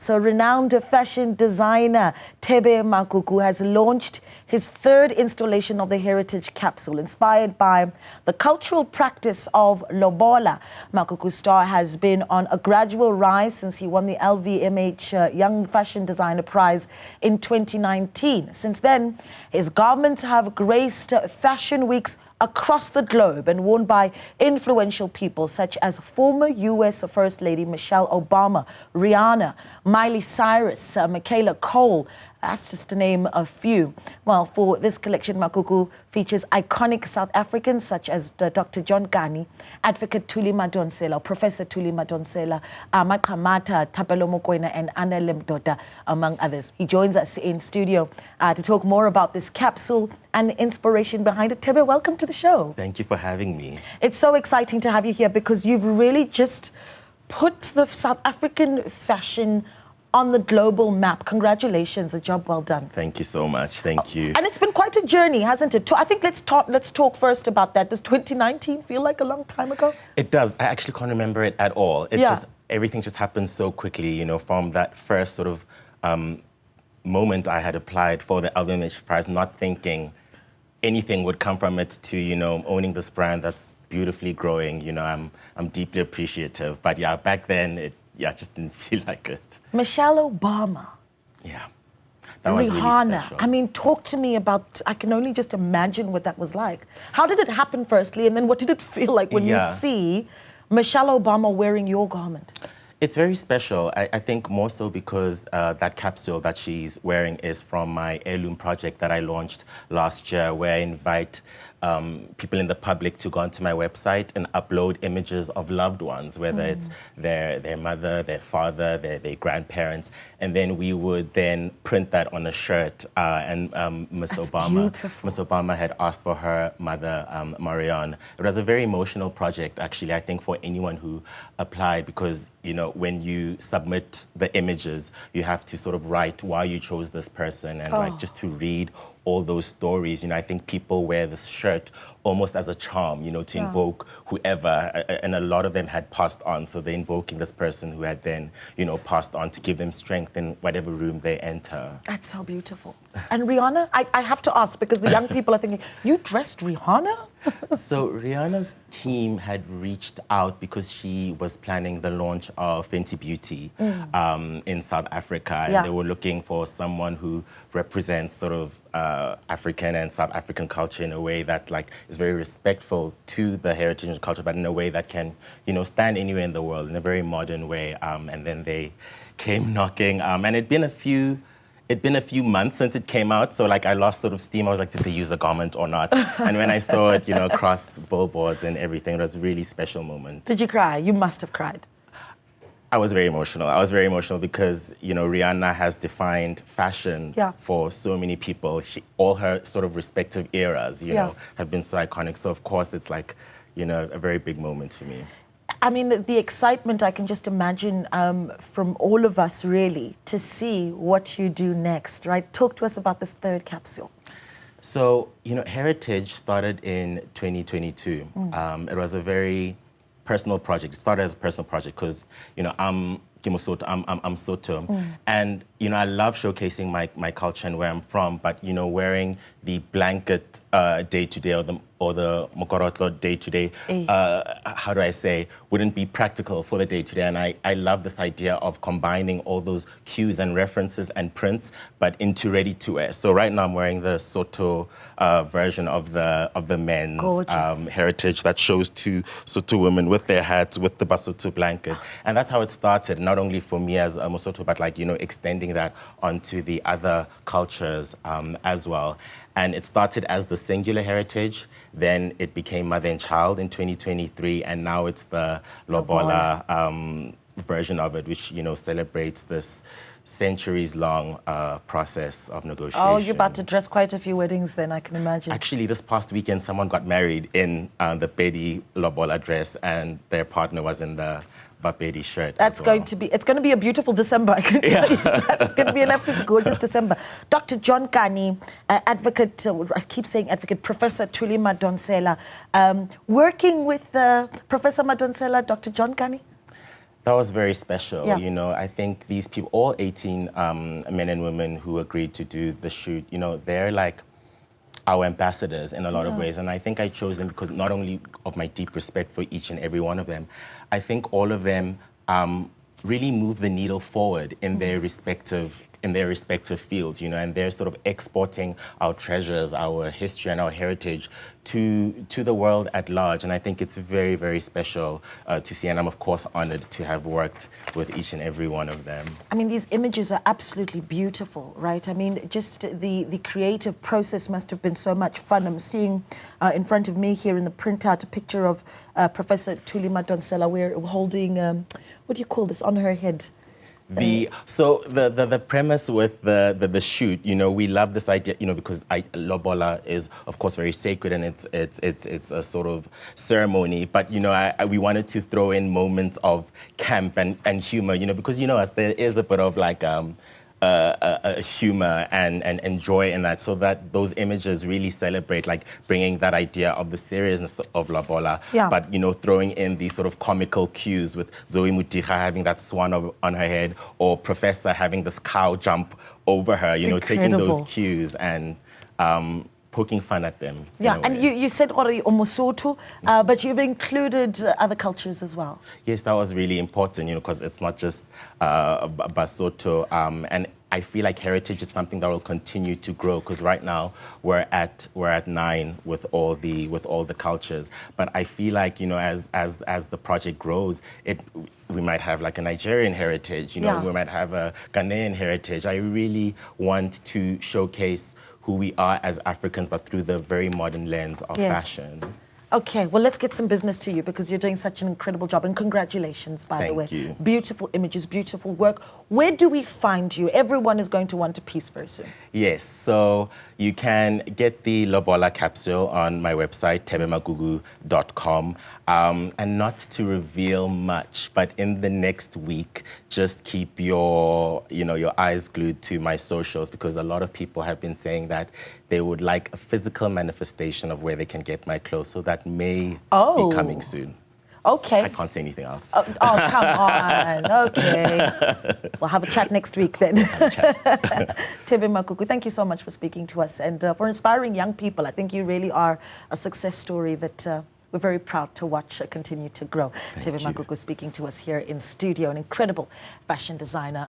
So renowned fashion designer Tbe Makuku has launched his third installation of the heritage capsule, inspired by the cultural practice of lobola. Makuku's star has been on a gradual rise since he won the LVMH Young Fashion Designer Prize in 2019. Since then, his garments have graced fashion weeks across the globe and worn by influential people such as former U.S. First Lady Michelle Obama, Rihanna, Miley, Cyrus, Michaela, that's just to name a few. Well, for this collection, Makuku features iconic South Africans such as Dr John Kani, advocate Thuli Madonsela, Professor Thuli Madonsela, Qamata, Thapelo, Mokoena, and Anele, Mdoda, among others. He joins us in studio to talk more about this capsule and the inspiration behind it. Thebe, welcome to the show. Thank you for having me. It's so exciting to have you here because you've really just put the South African fashion on the global map. Congratulations, a job well done. Thank you so much. Thank you. And it's been quite a journey, hasn't it? I think let's talk first about that. Does 2019 feel like a long time ago? It does. I actually can't remember it at all. Everything just happened so quickly, you know, from that first sort of moment I had applied for the LVMH prize, not thinking anything would come from it, to, you know, owning this brand that's beautifully growing. You know, I'm deeply appreciative. But yeah, back then it just didn't feel like it. Michelle Obama. Yeah. That was Rihanna. really special. I mean, talk to me about, I can only just imagine what that was like. How did it happen firstly, and then what did it feel like when you see Michelle Obama wearing your garment? It's very special. I think more so because that capsule that she's wearing is from my heirloom project that I launched last year, where I invite people in the public to go onto my website and upload images of loved ones, whether it's their mother, their father, their grandparents, and then we would then print that on a shirt. And Miss Obama had asked for her mother, Marianne. It was a very emotional project, actually, I think, for anyone who applied, because, you know, when you submit the images, you have to sort of write why you chose this person and like just to read all those stories. You know, I think people wear this shirt almost as a charm, you know, to invoke whoever, and a lot of them had passed on, so they're invoking this person who had then, you know, passed on to give them strength in whatever room they enter. That's so beautiful. And Rihanna, I have to ask, because the young people are thinking, you dressed Rihanna? So Rihanna's team had reached out because she was planning the launch of Fenty Beauty in South Africa, and they were looking for someone who represents sort of African and South African culture in a way that like is very respectful to the heritage and culture, but in a way that can, you know, stand anywhere in the world in a very modern way. And then they came knocking, and it'd been a few months since it came out, so like I lost sort of steam. I was like, did they use the garment or not? And when I saw it, you know, across billboards and everything, it was a really special moment. Did you cry? You must have cried. I was very emotional. I was very emotional because, you know, Rihanna has defined fashion for so many people. All her sort of respective eras, you know, have been so iconic. So of course it's like, you know, a very big moment for me. I mean, the excitement, I can just imagine from all of us, really, to see what you do next, right? Talk to us about this third capsule. So, you know, Heritage started in 2022. It was a very personal project. It started as a personal project because, you know, I'm Soto, and, you know, I love showcasing my culture and where I'm from, but, you know, wearing the blanket day-to-day or the Mokorotlo day-to-day, how do I say, wouldn't be practical for the day-to-day. And I love this idea of combining all those cues and references and prints, but into ready-to-wear. So right now I'm wearing the Soto version of the men's heritage that shows two Soto women with their hats, with the Basotho blanket. And that's how it started, not only for me as a Mosoto, but like, you know, extending that onto the other cultures as well. And it started as the singular heritage, then it became mother and child in 2023, and now it's the lobola version of it, which, you know, celebrates this centuries-long process of negotiation. Oh, you're about to dress quite a few weddings then, I can imagine. Actually, this past weekend, someone got married in the Pedi lobola dress, and their partner was in the Vapedi shirt. That's going to be, it's going to be a beautiful December, I can tell you that. It's going to be an absolutely gorgeous December. Dr. John Kani, advocate, I keep saying advocate, Professor Thuli Madonsela, working with Professor Madonsela, Dr. John Kani? That was very special. Yeah. You know, I think these people, all 18 men and women who agreed to do the shoot, you know, they're like our ambassadors in a lot of ways. And I think I chose them because not only of my deep respect for each and every one of them, I think all of them really move the needle forward in their respective fields, you know, and they're sort of exporting our treasures, our history and our heritage to the world at large. And I think it's very, very special to see, and I'm of course honored to have worked with each and every one of them. I mean, these images are absolutely beautiful, right? I mean, just the creative process must have been so much fun. I'm seeing in front of me here in the printout a picture of Professor Thuli Madonsela. We're holding, what do you call this, on her head? So the premise with the shoot, you know, we love this idea, you know, because lobola is of course very sacred and it's a sort of ceremony, but you know, we wanted to throw in moments of camp and humor, you know, because you know us, there is a bit of like humor and joy in that, so that those images really celebrate like bringing that idea of the seriousness of lobola, but you know, throwing in these sort of comical cues with Zoe Mutiha having that swan on her head, or Professor having this cow jump over her, you know, taking those cues and poking fun at them. Yeah, and you said already Omosoto, but you've included other cultures as well. Yes, that was really important, you know, because it's not just Basotho, and I feel like heritage is something that will continue to grow, because right now we're at 9 with all the cultures. But I feel like, you know, as the project grows, we might have like a Nigerian heritage, you know, we might have a Ghanaian heritage. I really want to showcase who we are as Africans, but through the very modern lens of fashion. Okay, well, let's get some business to you, because you're doing such an incredible job, and congratulations, by the way. Thank you. Beautiful images, beautiful work. Where do we find you? Everyone is going to want a piece very soon. Yes, so you can get the lobola capsule on my website, tbemagugu.com. And not to reveal much, but in the next week, just keep your eyes glued to my socials, because a lot of people have been saying that they would like a physical manifestation of where they can get my clothes. So that may be coming soon. Okay. I can't say anything else. Oh, come on. Okay. We'll have a chat next week then. Tbe Makuku, thank you so much for speaking to us and for inspiring young people. I think you really are a success story that we're very proud to watch continue to grow. Tbe Makuku speaking to us here in studio, an incredible fashion designer.